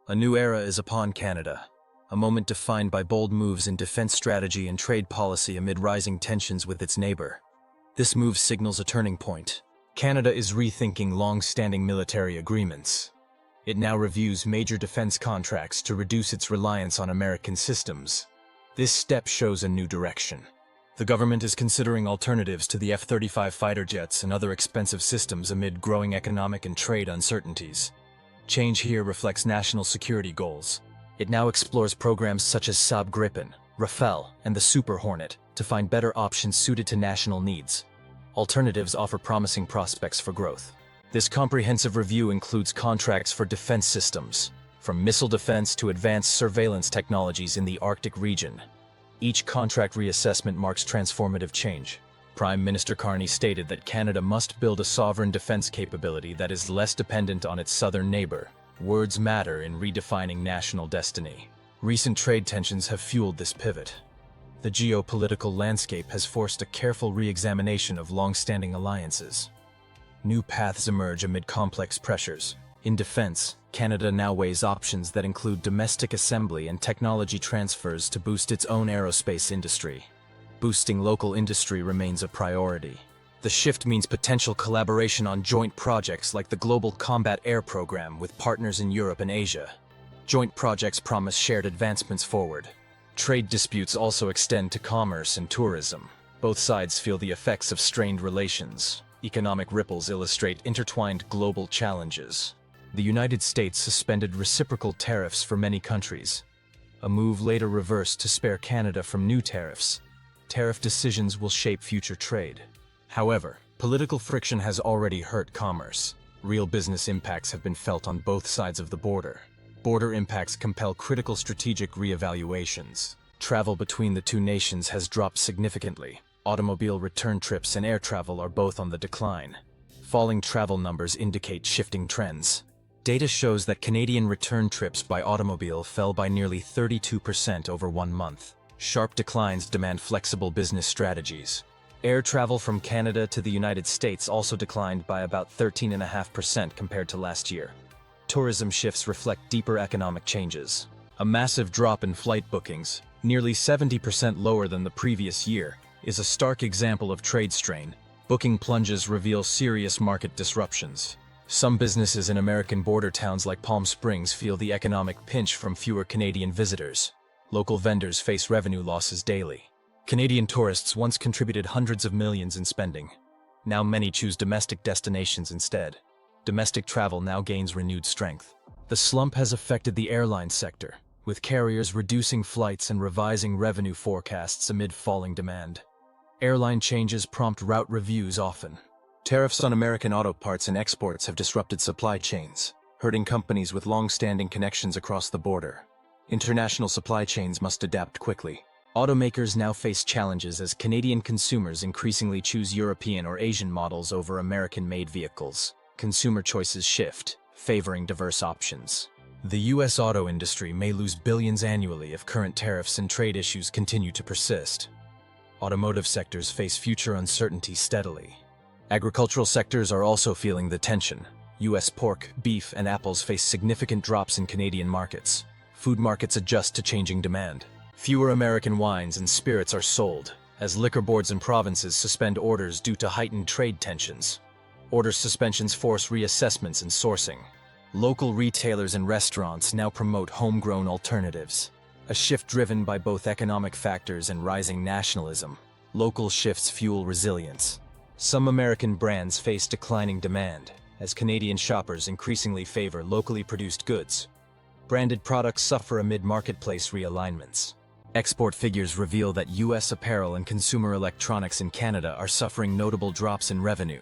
A new era is upon Canada, a moment defined by bold moves in defense strategy and trade policy amid rising tensions with its neighbor. This move signals a turning point. Canada is rethinking long-standing military agreements. It now reviews major defense contracts to reduce its reliance on American systems. This step shows a new direction. The government is considering alternatives to the F-35 fighter jets and other expensive systems amid growing economic and trade uncertainties. Change here reflects national security goals. It now explores programs such as Saab Gripen, Rafale, and the Super Hornet to find better options suited to national needs. Alternatives offer promising prospects for growth. This comprehensive review includes contracts for defense systems, from missile defense to advanced surveillance technologies in the Arctic region. Each contract reassessment marks transformative change. Prime Minister Carney stated that Canada must build a sovereign defense capability that is less dependent on its southern neighbor. Words matter in redefining national destiny. Recent trade tensions have fueled this pivot. The geopolitical landscape has forced a careful re-examination of long-standing alliances. New paths emerge amid complex pressures. In defense, Canada now weighs options that include domestic assembly and technology transfers to boost its own aerospace industry. Boosting local industry remains a priority. The shift means potential collaboration on joint projects like the Global Combat Air Program with partners in Europe and Asia. Joint projects promise shared advancements forward. Trade disputes also extend to commerce and tourism. Both sides feel the effects of strained relations. Economic ripples illustrate intertwined global challenges. The United States suspended reciprocal tariffs for many countries, a move later reversed to spare Canada from new tariffs. Tariff decisions will shape future trade. However, political friction has already hurt commerce. Real business impacts have been felt on both sides of the border. Border impacts compel critical strategic re-evaluations. Travel between the two nations has dropped significantly. Automobile return trips and air travel are both on the decline. Falling travel numbers indicate shifting trends. Data shows that Canadian return trips by automobile fell by nearly 32% over 1 month. Sharp declines demand flexible business strategies. Air travel from Canada to the United States also declined by about 13.5% compared to last year. Tourism shifts reflect deeper economic changes. A massive drop in flight bookings, nearly 70% lower than the previous year, is a stark example of trade strain. Booking plunges reveal serious market disruptions. Some businesses in American border towns like Palm Springs feel the economic pinch from fewer Canadian visitors. Local vendors face revenue losses daily. Canadian tourists once contributed hundreds of millions in spending. Now many choose domestic destinations instead. Domestic travel now gains renewed strength. The slump has affected the airline sector, with carriers reducing flights and revising revenue forecasts amid falling demand. Airline changes prompt route reviews often. Tariffs on American auto parts and exports have disrupted supply chains, hurting companies with long-standing connections across the border. International supply chains must adapt quickly. Automakers now face challenges as Canadian consumers increasingly choose European or Asian models over American-made vehicles. Consumer choices shift, favoring diverse options. The U.S. auto industry may lose billions annually if current tariffs and trade issues continue to persist. Automotive sectors face future uncertainty steadily. Agricultural sectors are also feeling the tension. U.S. pork, beef, and apples face significant drops in Canadian markets. Food markets adjust to changing demand. Fewer American wines and spirits are sold, as liquor boards and provinces suspend orders due to heightened trade tensions. Order suspensions force reassessments and sourcing. Local retailers and restaurants now promote homegrown alternatives, a shift driven by both economic factors and rising nationalism. Local shifts fuel resilience. Some American brands face declining demand, as Canadian shoppers increasingly favor locally produced goods. Branded products suffer amid marketplace realignments. Export figures reveal that U.S. apparel and consumer electronics in Canada are suffering notable drops in revenue.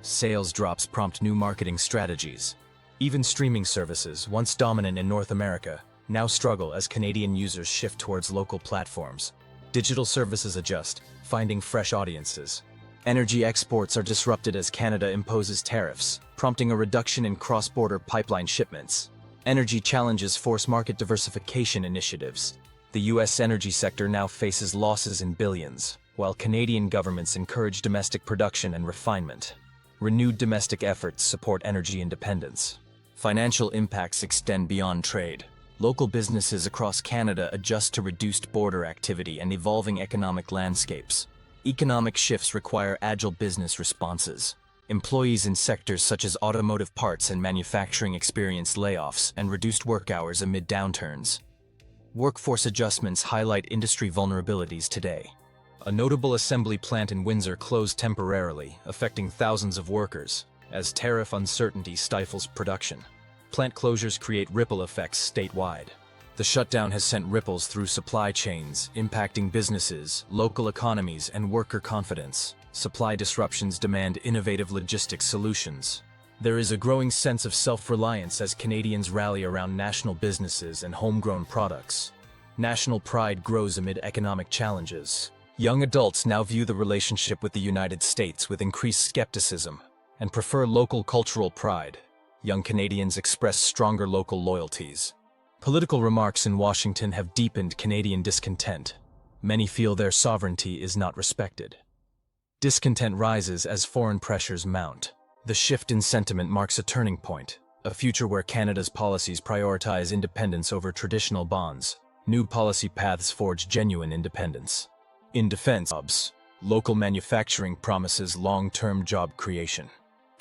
Sales drops prompt new marketing strategies. Even streaming services, once dominant in North America, now struggle as Canadian users shift towards local platforms. Digital services adjust, finding fresh audiences. Energy exports are disrupted as Canada imposes tariffs, prompting a reduction in cross-border pipeline shipments. Energy challenges force market diversification initiatives. The U.S. energy sector now faces losses in billions, while Canadian governments encourage domestic production and refinement. Renewed domestic efforts support energy independence. Financial impacts extend beyond trade. Local businesses across Canada adjust to reduced border activity and evolving economic landscapes. Economic shifts require agile business responses. Employees in sectors such as automotive parts and manufacturing experience layoffs and reduced work hours amid downturns. Workforce adjustments highlight industry vulnerabilities today. A notable assembly plant in Windsor closed temporarily, affecting thousands of workers, as tariff uncertainty stifles production. Plant closures create ripple effects statewide. The shutdown has sent ripples through supply chains, impacting businesses, local economies, and worker confidence. Supply disruptions demand innovative logistics solutions. There is a growing sense of self-reliance as Canadians rally around national businesses and homegrown products. National pride grows amid economic challenges. Young adults now view the relationship with the United States with increased skepticism and prefer local cultural pride. Young Canadians express stronger local loyalties. Political remarks in Washington have deepened Canadian discontent. Many feel their sovereignty is not respected. Discontent rises as foreign pressures mount. The shift in sentiment marks a turning point, a future where Canada's policies prioritize independence over traditional bonds. New policy paths forge genuine independence. In defense jobs, local manufacturing promises long-term job creation.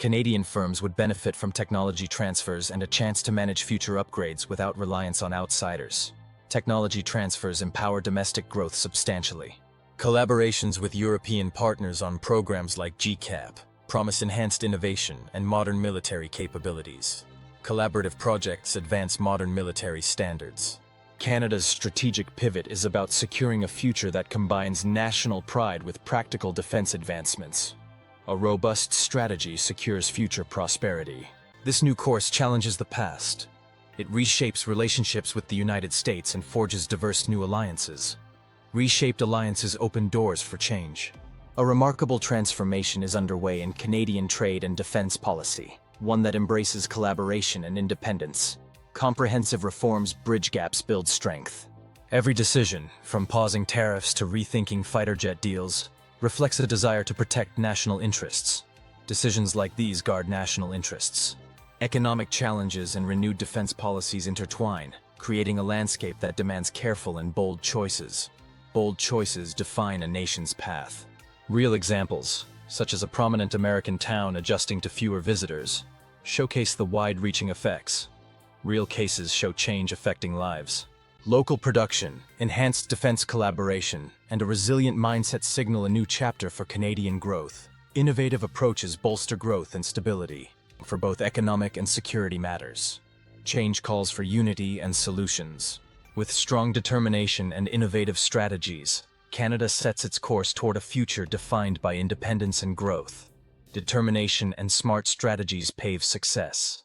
Canadian firms would benefit from technology transfers and a chance to manage future upgrades without reliance on outsiders. Technology transfers empower domestic growth substantially. Collaborations with European partners on programs like GCAP promise enhanced innovation and modern military capabilities. Collaborative projects advance modern military standards. Canada's strategic pivot is about securing a future that combines national pride with practical defense advancements. A robust strategy secures future prosperity. This new course challenges the past. It reshapes relationships with the United States and forges diverse new alliances. Reshaped alliances open doors for change. A remarkable transformation is underway in Canadian trade and defense policy, one that embraces collaboration and independence. Comprehensive reforms bridge gaps, build strength. Every decision, from pausing tariffs to rethinking fighter jet deals, reflects a desire to protect national interests. Decisions like these guard national interests. Economic challenges and renewed defense policies intertwine, creating a landscape that demands careful and bold choices. Bold choices define a nation's path. Real examples, such as a prominent American town adjusting to fewer visitors, showcase the wide-reaching effects. Real cases show change affecting lives. Local production, enhanced defense collaboration, and a resilient mindset signal a new chapter for Canadian growth. Innovative approaches bolster growth and stability for both economic and security matters. Change calls for unity and solutions. With strong determination and innovative strategies, Canada sets its course toward a future defined by independence and growth. Determination and smart strategies pave success.